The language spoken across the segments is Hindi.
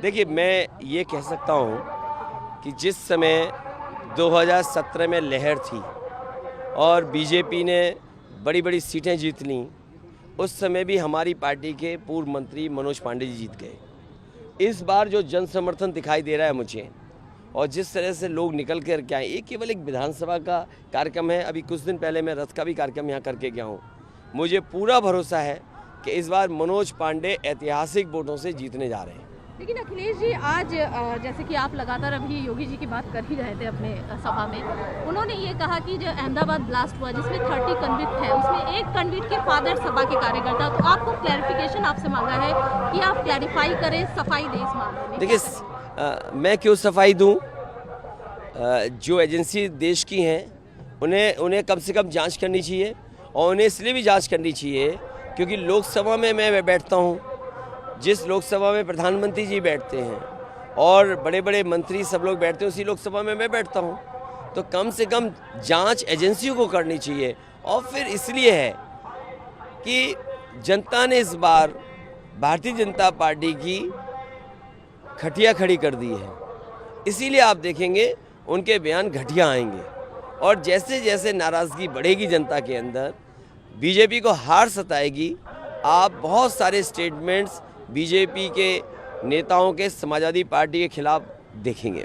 देखिए, मैं ये कह सकता हूँ कि जिस समय 2017 में लहर थी और बीजेपी ने बड़ी बड़ी सीटें जीत लीं, उस समय भी हमारी पार्टी के पूर्व मंत्री मनोज पांडे जी जीत गए। इस बार जो जन समर्थन दिखाई दे रहा है मुझे, और जिस तरह से लोग निकल कर के आए, ये केवल एक विधानसभा का कार्यक्रम है। अभी कुछ दिन पहले मैं रथ का भी कार्यक्रम यहाँ करके गया हूँ। मुझे पूरा भरोसा है कि इस बार मनोज पांडे ऐतिहासिक वोटों से जीतने जा रहे हैं। लेकिन अखिलेश जी, आज जैसे कि आप लगातार अभी योगी जी की बात कर ही रहे थे अपने सभा में, उन्होंने ये कहा कि जो अहमदाबाद ब्लास्ट हुआ जिसमें 30 कन्विक्ट है, उसमें एक कन्विक्ट के फादर सपा के कार्यकर्ता। तो आपको क्लैरिफिकेशन आपसे मांगा है कि आप क्लैरिफाई करें, सफाई दें इस मामले में। देखिए, मैं क्यों सफाई दूं? जो एजेंसी देश की हैं उन्हें कम से कम जांच करनी चाहिए, और उन्हें इसलिए भी जांच करनी चाहिए क्योंकि लोकसभा में मैं बैठता हूं, जिस लोकसभा में प्रधानमंत्री जी बैठते हैं और बड़े बड़े मंत्री सब लोग बैठते हैं, उसी लोकसभा में मैं बैठता हूं। तो कम से कम जांच एजेंसियों को करनी चाहिए। और फिर इसलिए है कि जनता ने इस बार भारतीय जनता पार्टी की खटिया खड़ी कर दी है, इसीलिए आप देखेंगे उनके बयान घटिया आएंगे। और जैसे जैसे नाराज़गी बढ़ेगी जनता के अंदर, बीजेपी को हार सताएगी, आप बहुत सारे स्टेटमेंट्स बीजेपी के नेताओं के समाजवादी पार्टी के खिलाफ देखेंगे।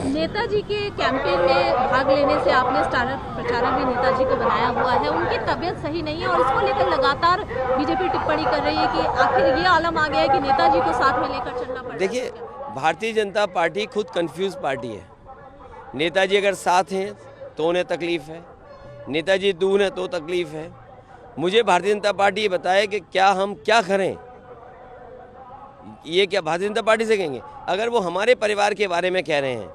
नेताजी के कैंपेन में भाग लेने से आपने स्टार प्रचारक भी नेताजी को बनाया हुआ है। उनकी तबीयत सही नहीं है और इसको लेकर लगातार बीजेपी टिप्पणी कर रही है कि आखिर ये आलम आ गया है कि नेताजी को साथ में लेकर चलना पड़ेगा। देखिए, भारतीय जनता पार्टी खुद कंफ्यूज पार्टी है। नेताजी अगर साथ हैं तो उन्हें तकलीफ है, नेताजी दूर हैं तो तकलीफ है। मुझे भारतीय जनता पार्टी ये बताए कि क्या हम क्या करें। ये क्या भारतीय जनता पार्टी से कहेंगे? अगर वो हमारे परिवार के बारे में कह रहे हैं,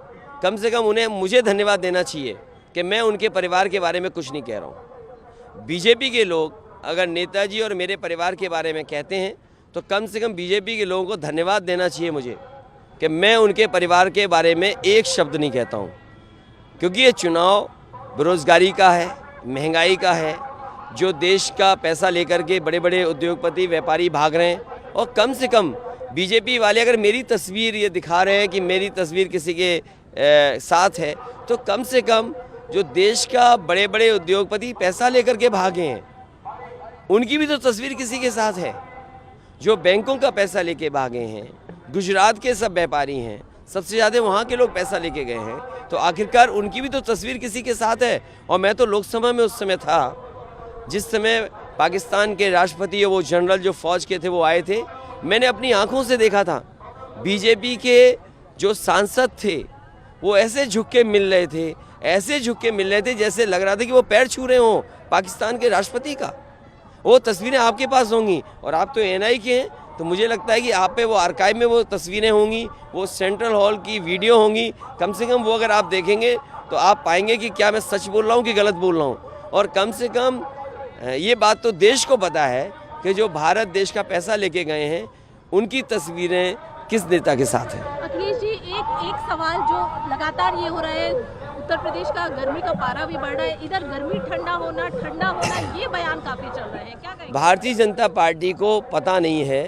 कम से कम उन्हें मुझे धन्यवाद देना चाहिए कि मैं उनके परिवार के बारे में कुछ नहीं कह रहा हूँ। बीजेपी के लोग अगर नेताजी और मेरे परिवार के बारे में कहते हैं तो कम से कम बीजेपी के लोगों को धन्यवाद देना चाहिए मुझे कि मैं उनके परिवार के बारे में एक शब्द नहीं कहता हूँ। क्योंकि ये चुनाव बेरोजगारी का है, महंगाई का है, जो देश का पैसा लेकर के बड़े बड़े उद्योगपति व्यापारी भाग रहे हैं। और कम से कम बीजेपी वाले अगर मेरी तस्वीर ये दिखा रहे हैं कि मेरी तस्वीर किसी के साथ है, तो कम से कम जो देश का बड़े बड़े उद्योगपति पैसा लेकर के भागे हैं, उनकी भी तो तस्वीर किसी के साथ है। जो बैंकों का पैसा लेके भागे हैं, गुजरात के सब व्यापारी हैं, सबसे ज़्यादा वहाँ के लोग पैसा लेके गए हैं, तो आखिरकार उनकी भी तो तस्वीर किसी के साथ है। और मैं तो लोकसभा में उस समय था जिस समय पाकिस्तान के राष्ट्रपति वो जनरल जो फौज के थे वो आए थे। मैंने अपनी आंखों से देखा था बीजेपी के जो सांसद थे वो ऐसे झुक के मिल रहे थे, ऐसे झुक के मिल रहे थे जैसे लग रहा था कि वो पैर छू रहे हों पाकिस्तान के राष्ट्रपति का। वो तस्वीरें आपके पास होंगी और आप तो एनआई के हैं, तो मुझे लगता है कि आप पे वो आर्काइव में वो तस्वीरें होंगी, वो सेंट्रल हॉल की वीडियो होंगी। कम से कम वो अगर आप देखेंगे तो आप पाएंगे कि क्या मैं सच बोल रहा हूँ कि गलत बोल रहा हूँ। और कम से कम ये बात तो देश को पता है कि जो भारत देश का पैसा लेके गए हैं उनकी तस्वीरें किस नेता के साथ हैं। अखिलेश जी, एक सवाल जो लगातार ये हो रहा है, उत्तर प्रदेश का गर्मी का पारा भी बढ़ रहा है, इधर गर्मी ठंडा होना, ये बयान काफी चल रहे हैं, क्या कहेंगे? भारतीय जनता पार्टी को पता नहीं है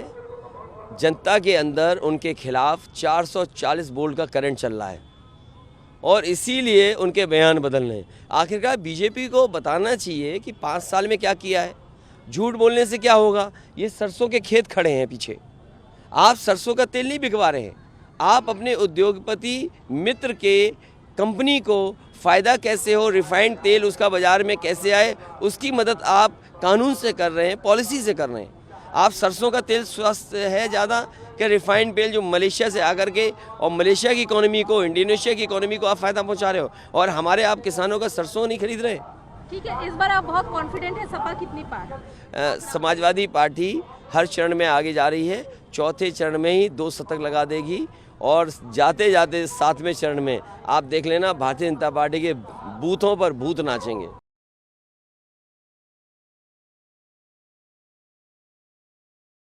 जनता के अंदर उनके खिलाफ 440 वोल्ट का करंट चल रहा है और इसीलिए उनके बयान बदल रहे हैं। आखिरकार बीजेपी को बताना चाहिए कि 5 साल में क्या किया है। झूठ बोलने से क्या होगा? ये सरसों के खेत खड़े हैं पीछे, आप सरसों का तेल नहीं बिकवा रहे हैं। आप अपने उद्योगपति मित्र के कंपनी को फ़ायदा कैसे हो, रिफाइंड तेल उसका बाज़ार में कैसे आए, उसकी मदद आप कानून से कर रहे हैं, पॉलिसी से कर रहे हैं। आप सरसों का तेल स्वस्थ है ज़्यादा कि रिफाइंड तेल जो मलेशिया से आकर के और मलेशिया की इकोनॉमी को, इंडोनेशिया की इकोनॉमी को आप फ़ायदा पहुंचा रहे हो, और हमारे आप किसानों का सरसों नहीं खरीद रहे। ठीक है, इस बार आप बहुत कॉन्फिडेंट हैं, सपा कितनी पार? समाजवादी पार्टी हर चरण में आगे जा रही है, चौथे चरण में ही 2 शतक लगा देगी और जाते जाते 7वें चरण में आप देख लेना भारतीय जनता पार्टी के बूथों पर भूत नाचेंगे।